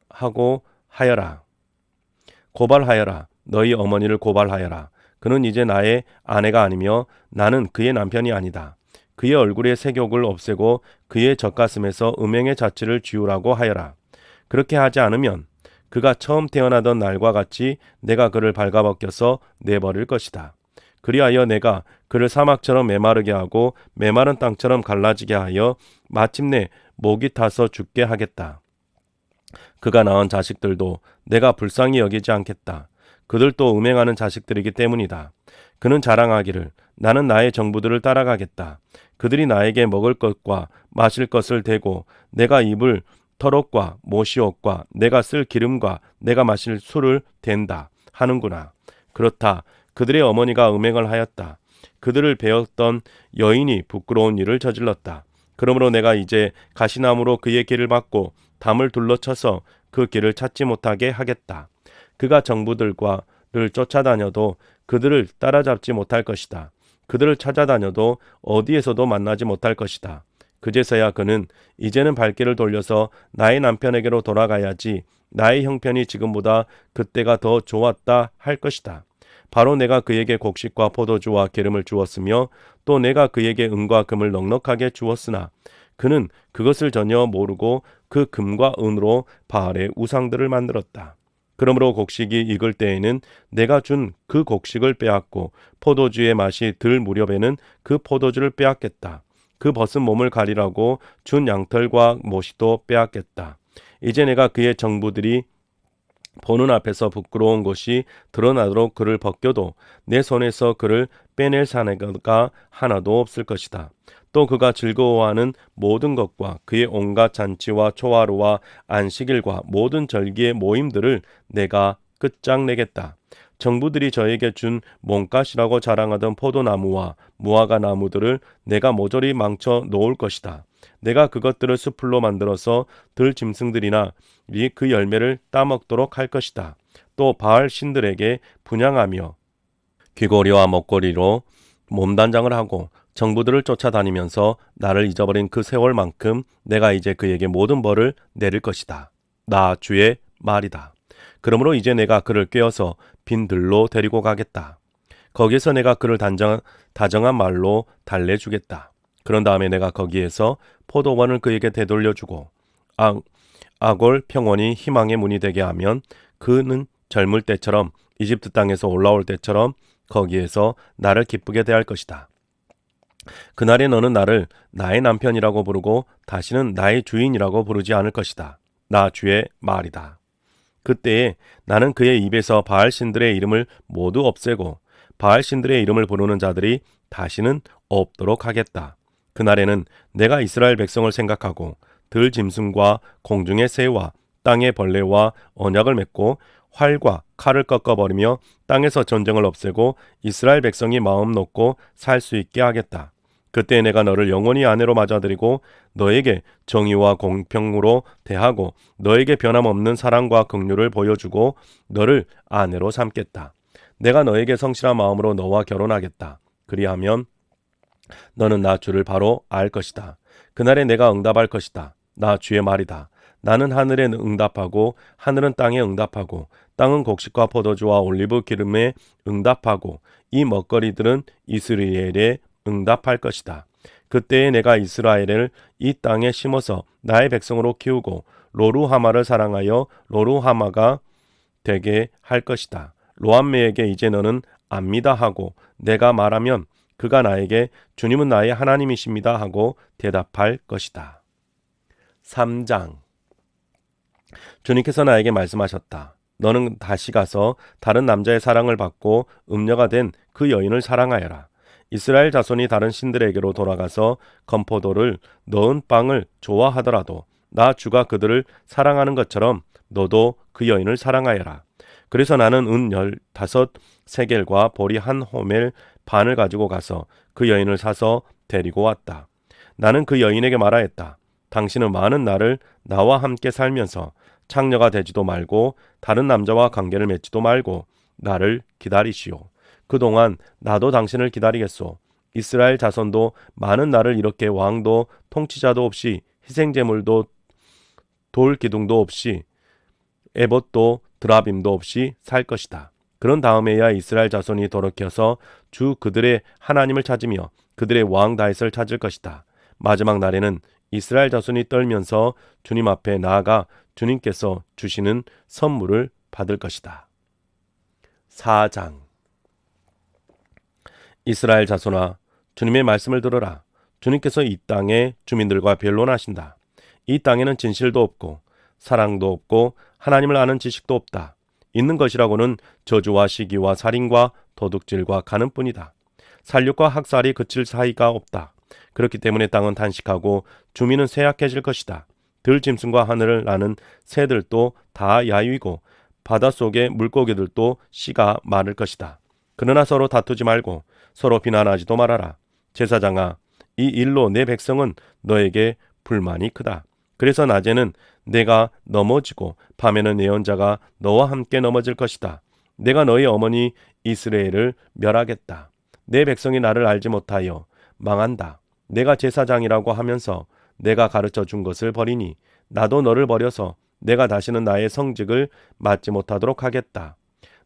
하고 하여라. 고발하여라. 너희 어머니를 고발하여라. 그는 이제 나의 아내가 아니며 나는 그의 남편이 아니다. 그의 얼굴의 색욕을 없애고 그의 젖가슴에서 음행의 자취를 지우라고 하여라. 그렇게 하지 않으면 그가 처음 태어나던 날과 같이 내가 그를 발가벗겨서 내버릴 것이다. 그리하여 내가 그를 사막처럼 메마르게 하고 메마른 땅처럼 갈라지게 하여 마침내 목이 타서 죽게 하겠다. 그가 낳은 자식들도 내가 불쌍히 여기지 않겠다. 그들도 음행하는 자식들이기 때문이다. 그는 자랑하기를 나는 나의 정부들을 따라가겠다. 그들이 나에게 먹을 것과 마실 것을 대고 내가 입을 털옷과 모시옷과 내가 쓸 기름과 내가 마실 술을 댄다 하는구나. 그렇다. 그들의 어머니가 음행을 하였다. 그들을 배웠던 여인이 부끄러운 일을 저질렀다. 그러므로 내가 이제 가시나무로 그의 길을 막고 담을 둘러쳐서 그 길을 찾지 못하게 하겠다. 그가 정부들과를 쫓아다녀도 그들을 따라잡지 못할 것이다. 그들을 찾아다녀도 어디에서도 만나지 못할 것이다. 그제서야 그는 이제는 발길을 돌려서 나의 남편에게로 돌아가야지 나의 형편이 지금보다 그때가 더 좋았다 할 것이다. 바로 내가 그에게 곡식과 포도주와 기름을 주었으며 또 내가 그에게 은과 금을 넉넉하게 주었으나 그는 그것을 전혀 모르고 그 금과 은으로 바알의 우상들을 만들었다. 그러므로 곡식이 익을 때에는 내가 준 그 곡식을 빼앗고 포도주의 맛이 들 무렵에는 그 포도주를 빼앗겠다. 그 벗은 몸을 가리라고 준 양털과 모시도 빼앗겠다. 이제 내가 그의 정부들이 보는 앞에서 부끄러운 것이 드러나도록 그를 벗겨도 내 손에서 그를 빼낼 사내가 하나도 없을 것이다. 또 그가 즐거워하는 모든 것과 그의 온갖 잔치와 초하루와 안식일과 모든 절기의 모임들을 내가 끝장내겠다. 정부들이 저에게 준 몸값이라고 자랑하던 포도나무와 무화과 나무들을 내가 모조리 망쳐 놓을 것이다. 내가 그것들을 수풀로 만들어서 들 짐승들이나 그 열매를 따먹도록 할 것이다. 또 바알 신들에게 분향하며 귀고리와 먹거리로 몸단장을 하고 정부들을 쫓아다니면서 나를 잊어버린 그 세월만큼 내가 이제 그에게 모든 벌을 내릴 것이다. 나 주의 말이다. 그러므로 이제 내가 그를 꿰어서 빈 들로 데리고 가겠다. 거기에서 내가 그를 다정한 말로 달래주겠다. 그런 다음에 내가 거기에서 포도원을 그에게 되돌려주고 아골 평원이 희망의 문이 되게 하면 그는 젊을 때처럼 이집트 땅에서 올라올 때처럼 거기에서 나를 기쁘게 대할 것이다. 그날에 너는 나를 나의 남편이라고 부르고 다시는 나의 주인이라고 부르지 않을 것이다. 나 주의 말이다. 그때에 나는 그의 입에서 바알 신들의 이름을 모두 없애고 바알 신들의 이름을 부르는 자들이 다시는 없도록 하겠다. 그날에는 내가 이스라엘 백성을 생각하고 들 짐승과 공중의 새와 땅의 벌레와 언약을 맺고 활과 칼을 꺾어버리며 땅에서 전쟁을 없애고 이스라엘 백성이 마음 놓고 살 수 있게 하겠다. 그때 내가 너를 영원히 아내로 맞아들이고 너에게 정의와 공평으로 대하고 너에게 변함없는 사랑과 긍휼을 보여주고 너를 아내로 삼겠다. 내가 너에게 성실한 마음으로 너와 결혼하겠다. 그리하면 너는 나 주를 바로 알 것이다. 그날에 내가 응답할 것이다. 나 주의 말이다. 나는 하늘에 응답하고 하늘은 땅에 응답하고 땅은 곡식과 포도주와 올리브 기름에 응답하고 이 먹거리들은 이스라엘에 응답할 것이다. 그때에 내가 이스라엘을 이 땅에 심어서 나의 백성으로 키우고 로루하마를 사랑하여 로루하마가 되게 할 것이다. 로암메에게 이제 너는 압니다 하고 내가 말하면 그가 나에게 주님은 나의 하나님이십니다 하고 대답할 것이다. 3장. 주님께서 나에게 말씀하셨다. 너는 다시 가서 다른 남자의 사랑을 받고 음녀가 된 그 여인을 사랑하여라. 이스라엘 자손이 다른 신들에게로 돌아가서 건포도를 넣은 빵을 좋아하더라도 나 주가 그들을 사랑하는 것처럼 너도 그 여인을 사랑하여라. 그래서 나는 은 15세겔과 보리 한 호멜 반을 가지고 가서 그 여인을 사서 데리고 왔다. 나는 그 여인에게 말하였다. 당신은 많은 날을 나와 함께 살면서 창녀가 되지도 말고 다른 남자와 관계를 맺지도 말고 나를 기다리시오. 그동안 나도 당신을 기다리겠소. 이스라엘 자손도 많은 날을 이렇게 왕도 통치자도 없이 희생제물도 돌 기둥도 없이 에봇도 드라빔도 없이 살 것이다. 그런 다음에야 이스라엘 자손이 돌이켜서 주 그들의 하나님을 찾으며 그들의 왕 다윗을 찾을 것이다. 마지막 날에는 이스라엘 자손이 떨면서 주님 앞에 나아가 주님께서 주시는 선물을 받을 것이다. 4장. 이스라엘 자손아, 주님의 말씀을 들으라. 주님께서 이 땅의 주민들과 변론하신다. 이 땅에는 진실도 없고 사랑도 없고 하나님을 아는 지식도 없다. 있는 것이라고는 저주와 시기와 살인과 도둑질과 간음뿐이다. 살육과 학살이 그칠 사이가 없다. 그렇기 때문에 땅은 단식하고 주민은 쇠약해질 것이다. 들짐승과 하늘을 나는 새들도 다 야위고 바닷속의 물고기들도 씨가 마를 것이다. 그러나 서로 다투지 말고 서로 비난하지도 말아라. 제사장아, 이 일로 내 백성은 너에게 불만이 크다. 그래서 낮에는 내가 넘어지고 밤에는 예언자가 너와 함께 넘어질 것이다. 내가 너희 어머니 이스라엘을 멸하겠다. 내 백성이 나를 알지 못하여 망한다. 내가 제사장이라고 하면서 내가 가르쳐 준 것을 버리니 나도 너를 버려서 내가 다시는 나의 성직을 맡지 못하도록 하겠다.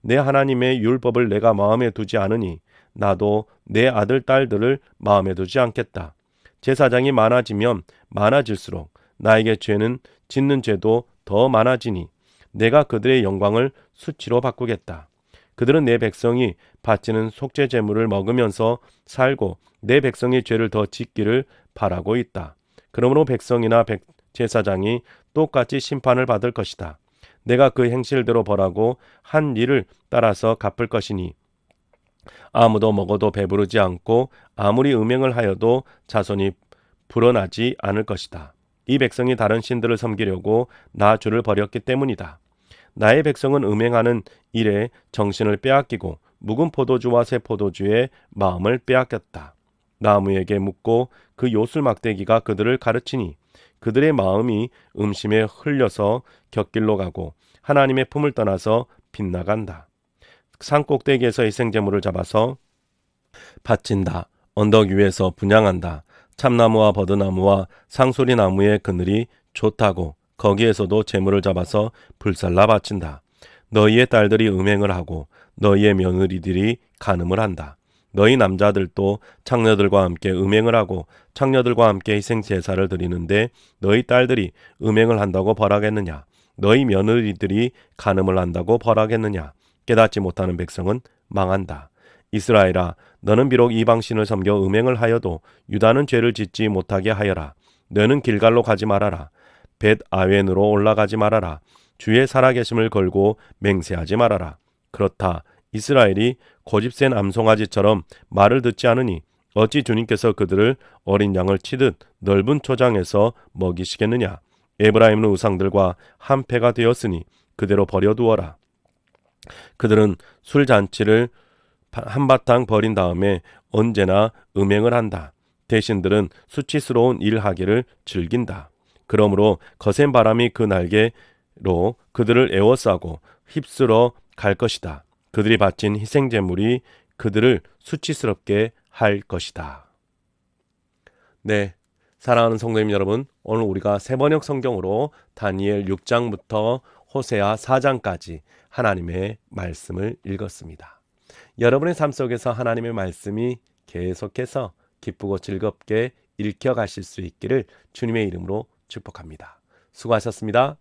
내 하나님의 율법을 내가 마음에 두지 않으니 나도 내 아들 딸들을 마음에 두지 않겠다. 제사장이 많아지면 많아질수록 나에게 죄는 짓는 죄도 더 많아지니 내가 그들의 영광을 수치로 바꾸겠다. 그들은 내 백성이 바치는 속죄 제물을 먹으면서 살고 내 백성이 죄를 더 짓기를 바라고 있다. 그러므로 백성이나 제사장이 똑같이 심판을 받을 것이다. 내가 그 행실대로 벌하고 한 일을 따라서 갚을 것이니 아무도 먹어도 배부르지 않고 아무리 음행을 하여도 자손이 불어나지 않을 것이다. 이 백성이 다른 신들을 섬기려고 나 주를 버렸기 때문이다. 나의 백성은 음행하는 일에 정신을 빼앗기고 묵은 포도주와 새 포도주의 마음을 빼앗겼다. 나무에게 묻고 그 요술 막대기가 그들을 가르치니 그들의 마음이 음심에 흘려서 곁길로 가고 하나님의 품을 떠나서 빗나간다. 산꼭대기에서 희생제물을 잡아서 바친다. 언덕 위에서 분향한다. 참나무와 버드나무와 상수리나무의 그늘이 좋다고 거기에서도 제물을 잡아서 불살라 바친다. 너희의 딸들이 음행을 하고 너희의 며느리들이 간음을 한다. 너희 남자들도 창녀들과 함께 음행을 하고 창녀들과 함께 희생 제사를 드리는데 너희 딸들이 음행을 한다고 벌하겠느냐? 너희 며느리들이 간음을 한다고 벌하겠느냐? 깨닫지 못하는 백성은 망한다. 이스라엘아, 너는 비록 이방신을 섬겨 음행을 하여도 유다는 죄를 짓지 못하게 하여라. 너는 길갈로 가지 말아라. 벳 아웬으로 올라가지 말아라. 주의 살아계심을 걸고 맹세하지 말아라. 그렇다. 이스라엘이 고집센 암송아지처럼 말을 듣지 않으니 어찌 주님께서 그들을 어린 양을 치듯 넓은 초장에서 먹이시겠느냐. 에브라임은 우상들과 한패가 되었으니 그대로 버려두어라. 그들은 술잔치를 한바탕 벌인 다음에 언제나 음행을 한다. 대신들은 수치스러운 일하기를 즐긴다. 그러므로 거센 바람이 그 날개로 그들을 에워싸고 휩쓸어 갈 것이다. 그들이 바친 희생제물이 그들을 수치스럽게 할 것이다. 네, 사랑하는 성도님 여러분, 오늘 우리가 세번역 성경으로 다니엘 6장부터 호세아 4장까지 하나님의 말씀을 읽었습니다. 여러분의 삶 속에서 하나님의 말씀이 계속해서 기쁘고 즐겁게 읽혀가실 수 있기를 주님의 이름으로 축복합니다. 수고하셨습니다.